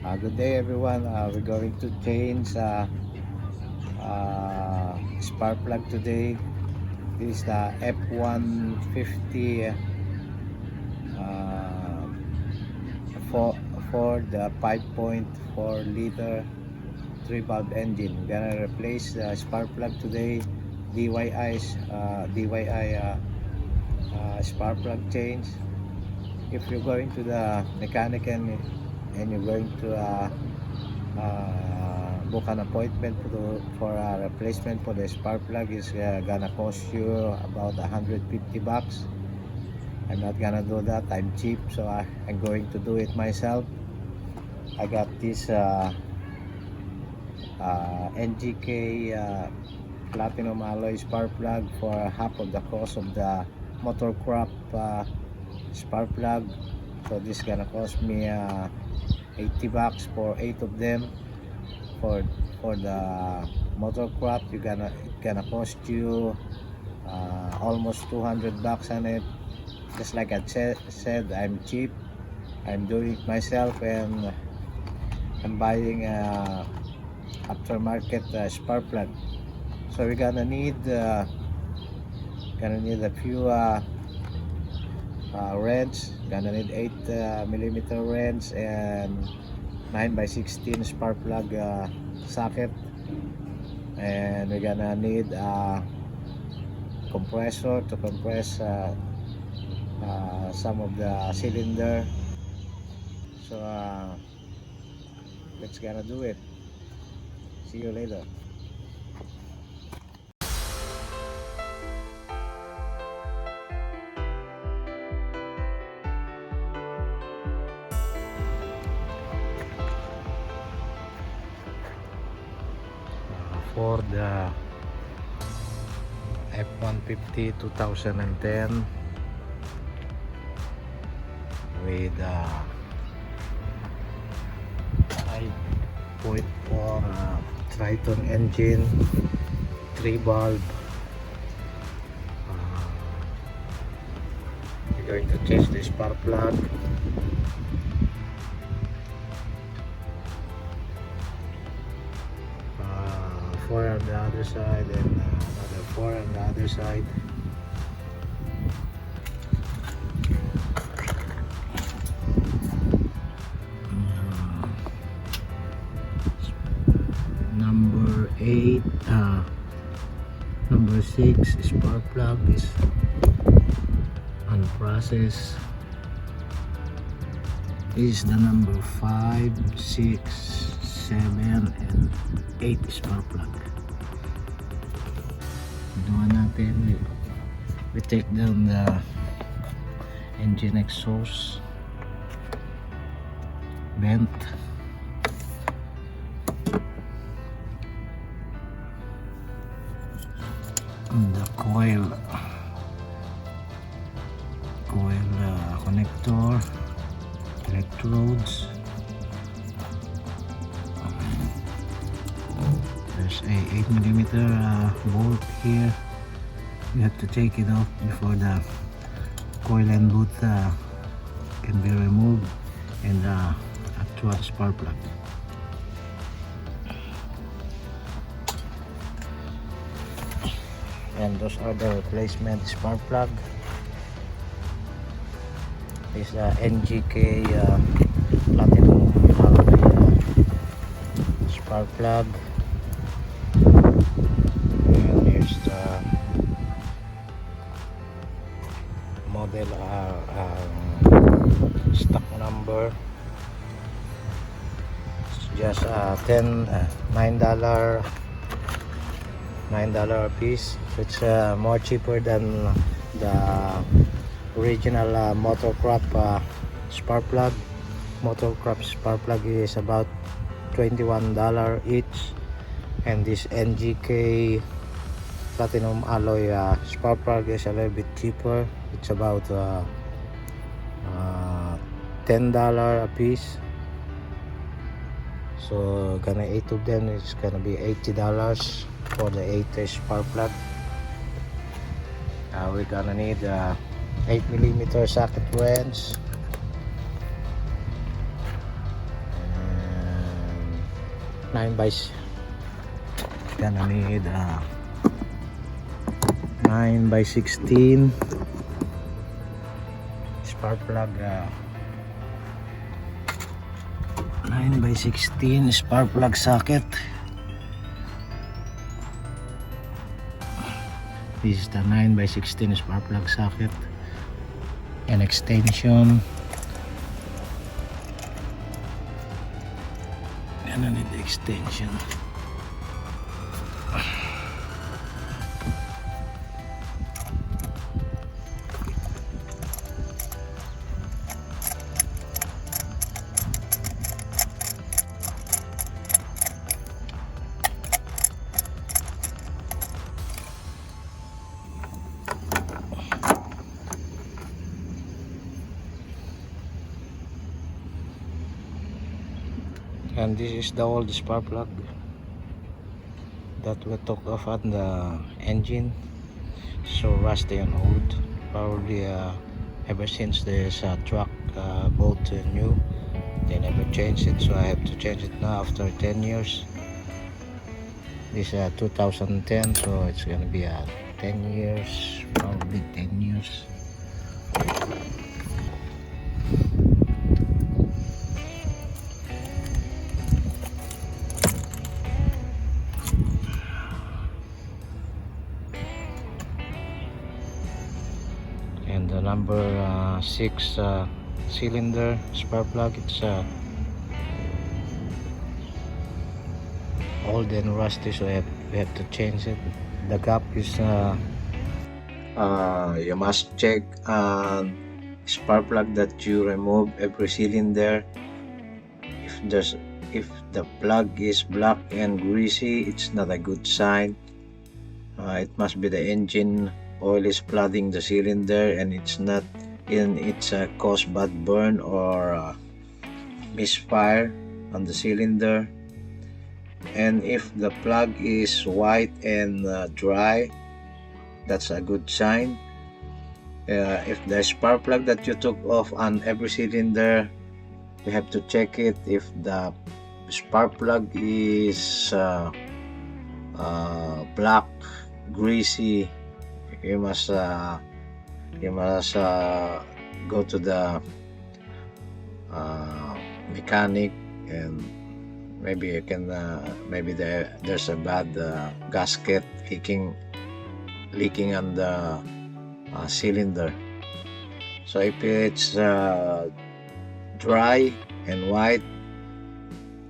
Good day everyone. We're going to change spark plug today. This is the F150 uh, for the 5.4 liter 3 valve engine. We're gonna replace the spark plug today. DIY spark plug change. If you're going to the mechanic and you're going to book an appointment for a replacement for the spark plug, is gonna cost you about 150 bucks. I'm not gonna do that. I'm cheap, so I'm going to do it myself. I got this NGK platinum alloy spark plug for half of the cost of the motor crop spark plug. So this is gonna cost me 80 bucks for 8 of them. For the motor crop, gonna cost you almost 200 bucks on it. Just like I said, I'm cheap. I'm doing it myself, and I'm buying aftermarket spark plug. So we're gonna need a few wrench. Gonna need 8 millimeter wrench and 9x16 spark plug socket, and we're gonna need a compressor to compress some of the cylinder. So let's gonna do it. See you later. For the F150 2010 with 5.4 Triton engine, 3 valve. We're going to change the spark plug. 4 on the other side and another 4 on the other side. Number 8, number 6 spark plug is unprocessed. This is the number 5, 6, 7 and 8 spark plug. Ginawa natin, we take down the engine exhaust vent, and the coil connector, electrodes. There's a 8mm bolt here. You have to take it off before the coil and boot can be removed, and the actual spark plug. And those are the replacement spark plug. This is NGK platinum alloy spark plug. And here's the model stock number. It's just $9 a piece. So it's more cheaper than the original motor crop spark plug. Motor crop spark plug is about $21 each, and this NGK platinum alloy spark plug is a little bit cheaper. It's about $10 a piece. So gonna 8 of them, it's gonna be $80 for the 8 spark plug. We're gonna need 8mm socket wrench, 9 by gonna need 9 by 16 spark plug, 9 by 16 spark plug socket. This is the 9 by 16 spark plug socket. An extension. And I need the extension. And this is the old spark plug that we took off on the engine, so rusty and old, probably ever since this truck bought new, they never changed it, so I have to change it now after 10 years. This is 2010, so it's gonna be 10 years, probably 10 years. And the number 6 cylinder spark plug, it's old and rusty, so we have to change it. The gap is you must check spark plug that you remove every cylinder. If the plug is black and greasy, it's not a good sign. It must be the engine oil is flooding the cylinder, and it's not it's cause bad burn or misfire on the cylinder. And if the plug is white and dry, that's a good sign. If the spark plug that you took off on every cylinder, you have to check it. If the spark plug is black, greasy, you must go to the mechanic, and maybe you can maybe there's a bad gasket leaking on the cylinder. So if it's dry and white,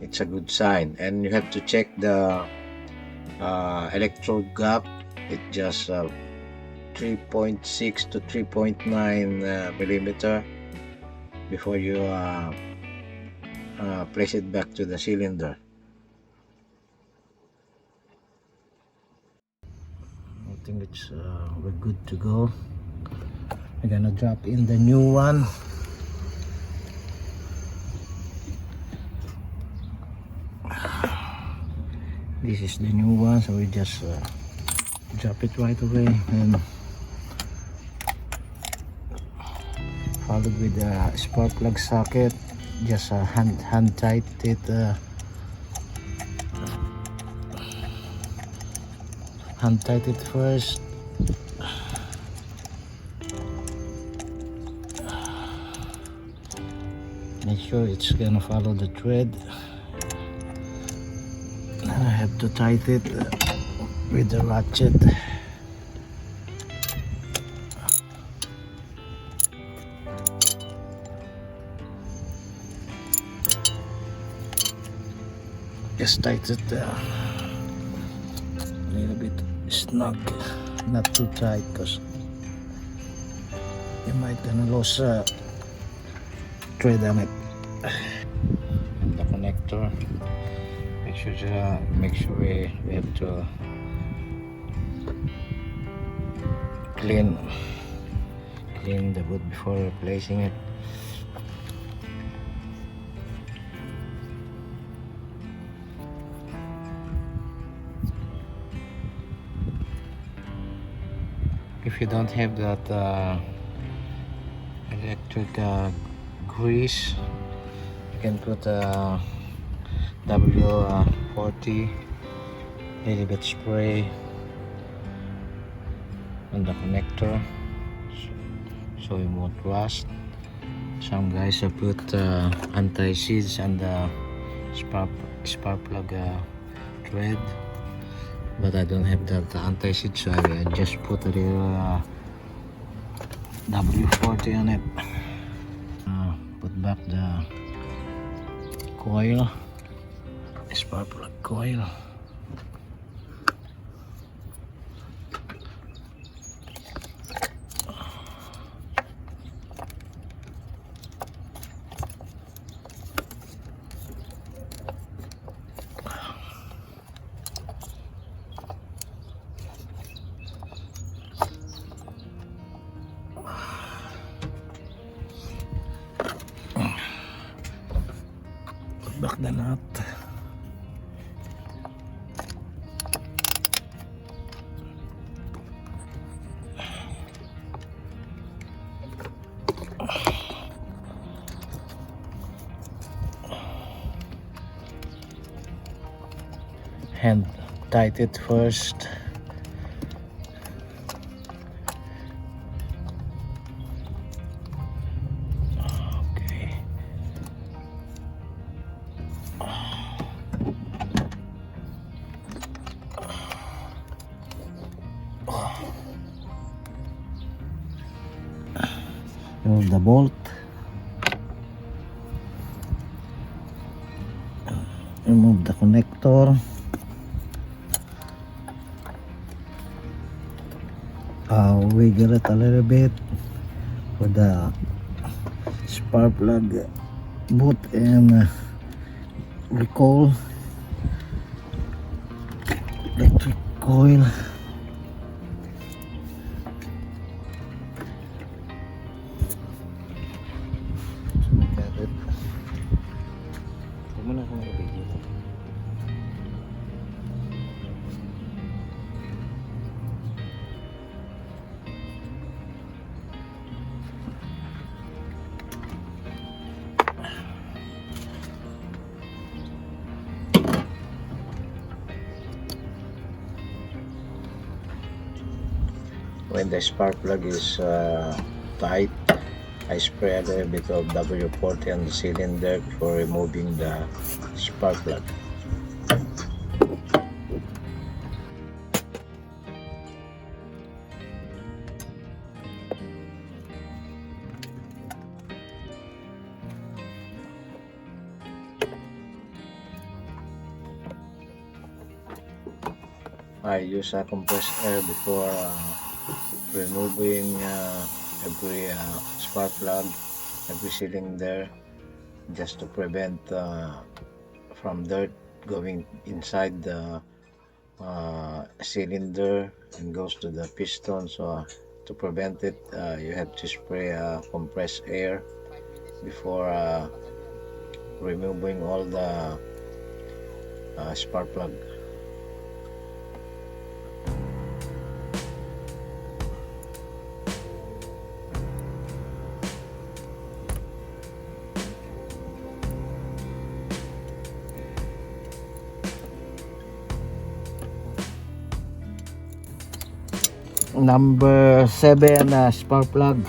it's a good sign. And you have to check the electrode gap. It just 3.6 to 3.9 millimeter before you place it back to the cylinder. I think it's we're good to go. We're gonna drop in the new one. This is the new one, so we just drop it right away and followed with the spark plug socket. Just hand tight it, first. Make sure it's gonna follow the thread. Now I have to tighten it with the ratchet. Just tighten it a little bit snug, not too tight, because you might gonna lose thread on it. And the connector, make sure we have to clean the boot before replacing it. If you don't have that electric grease, you can put W40, little bit spray on the connector so it won't rust. Some guys have put anti-seize on the spark plug thread, but I don't have that anti-seize, so I just put a little W40 on it. Put back the coil, spark plug coil. Put back the nut. Hand tight it first. Okay. Remove the bolt. Remove the connector. Wiggle it a little bit for the spark plug boot and recoil electric coil. Look at it. Huwag mo na akong i-video. When the spark plug is tight, I spray a little bit of W40 on the cylinder for removing the spark plug. I use a compressed air before removing every spark plug, every cylinder, just to prevent from dirt going inside the cylinder and goes to the piston. So to prevent it, you have to spray compressed air before removing all the spark plug. Number 7 spark plug.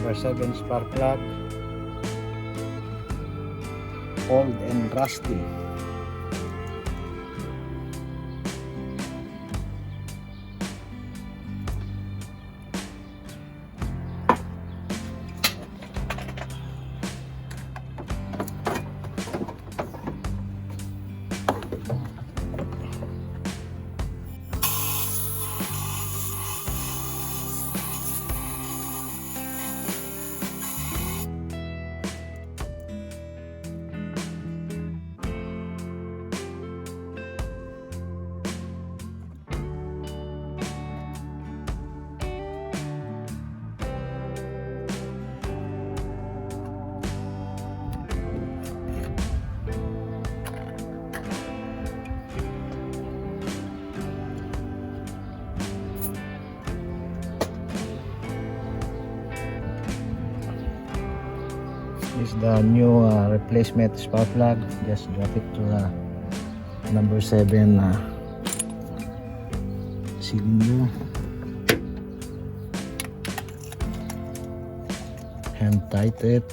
Number 7 spark plug, old and rusty. is the new replacement spark plug. Just drop it to the number 7 cylinder. Hand tight it.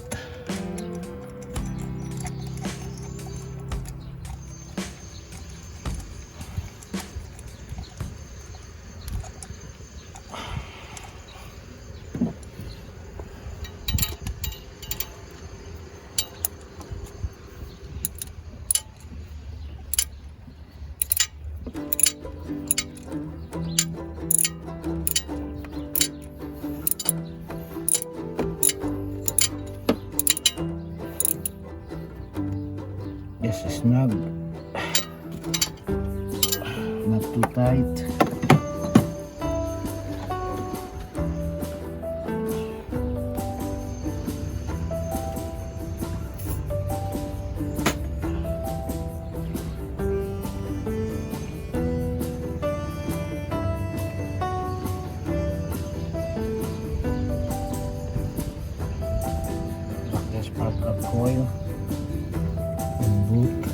Yes, snug, not too tight. Back the spark plug coil and boot.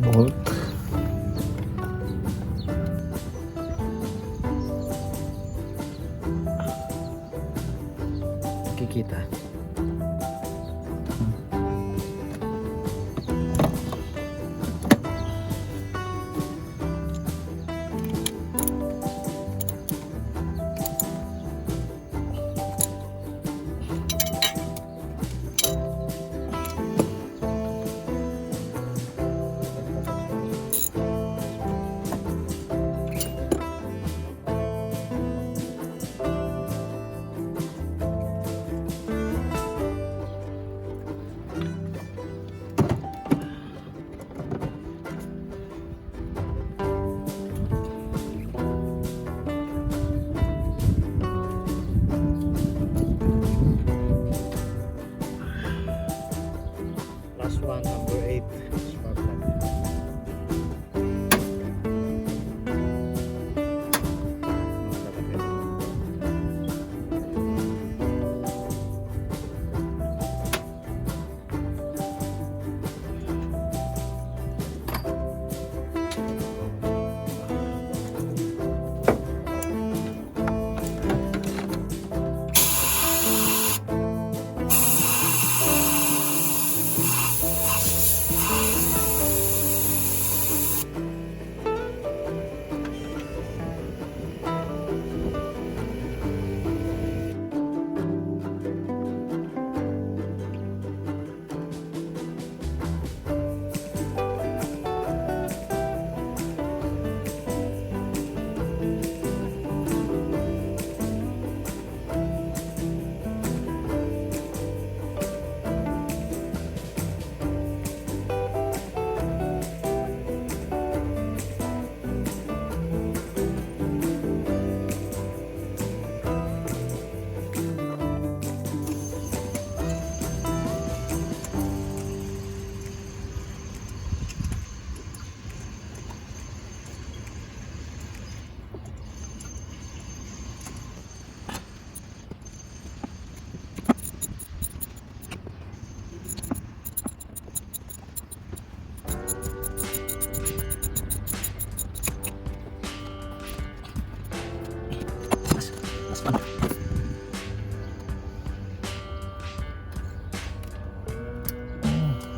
Bolt. Kikita. Last one, number 8 spark plug.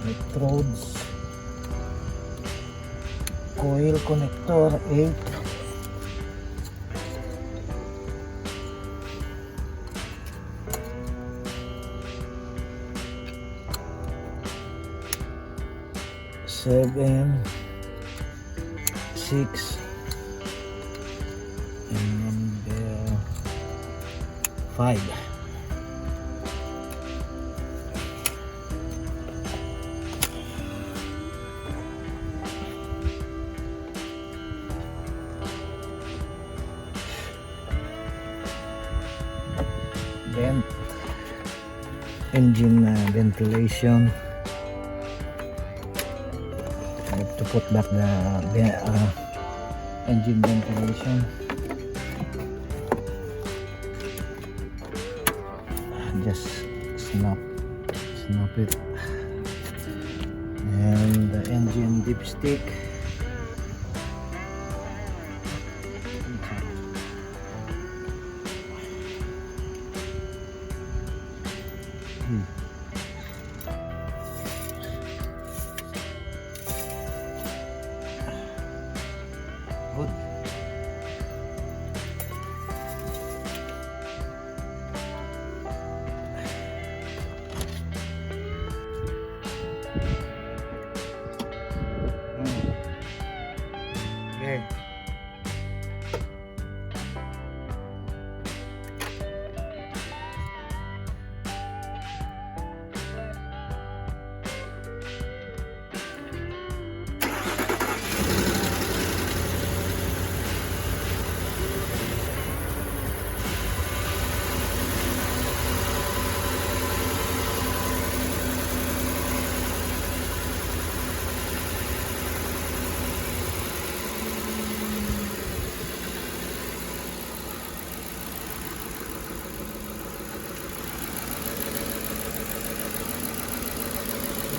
Electrodes, coil connector 8, seven, 6, and number 5. engine ventilation. I have to put back the engine ventilation. Just snap it. And the engine dipstick. Good. Okay.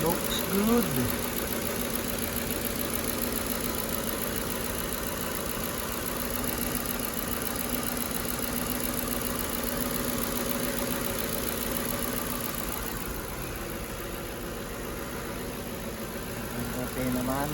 Looks good. Okay naman.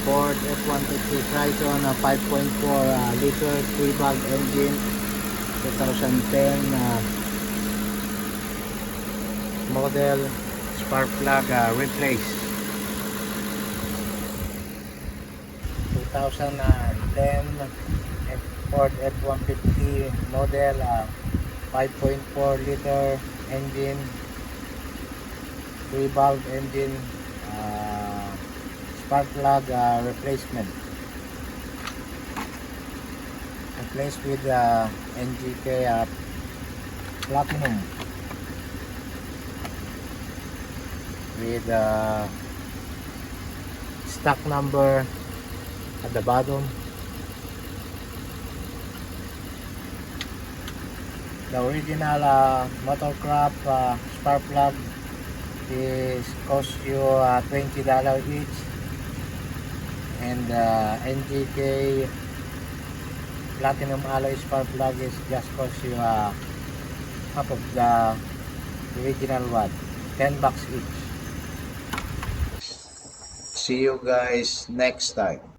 Ford F150 Triton 5.4 liter 3-valve engine, 2010 model, spark plug replaced. 2010 Ford F150 model, 5.4 liter engine, 3-valve engine, spark plug replacement, replaced with NGK Platinum with stock number at the bottom. The original motorcraft spark plug is cost you $20 each, and NGK Platinum alloy spark plug is just cost you half of the original one, $10 each. See you guys next time.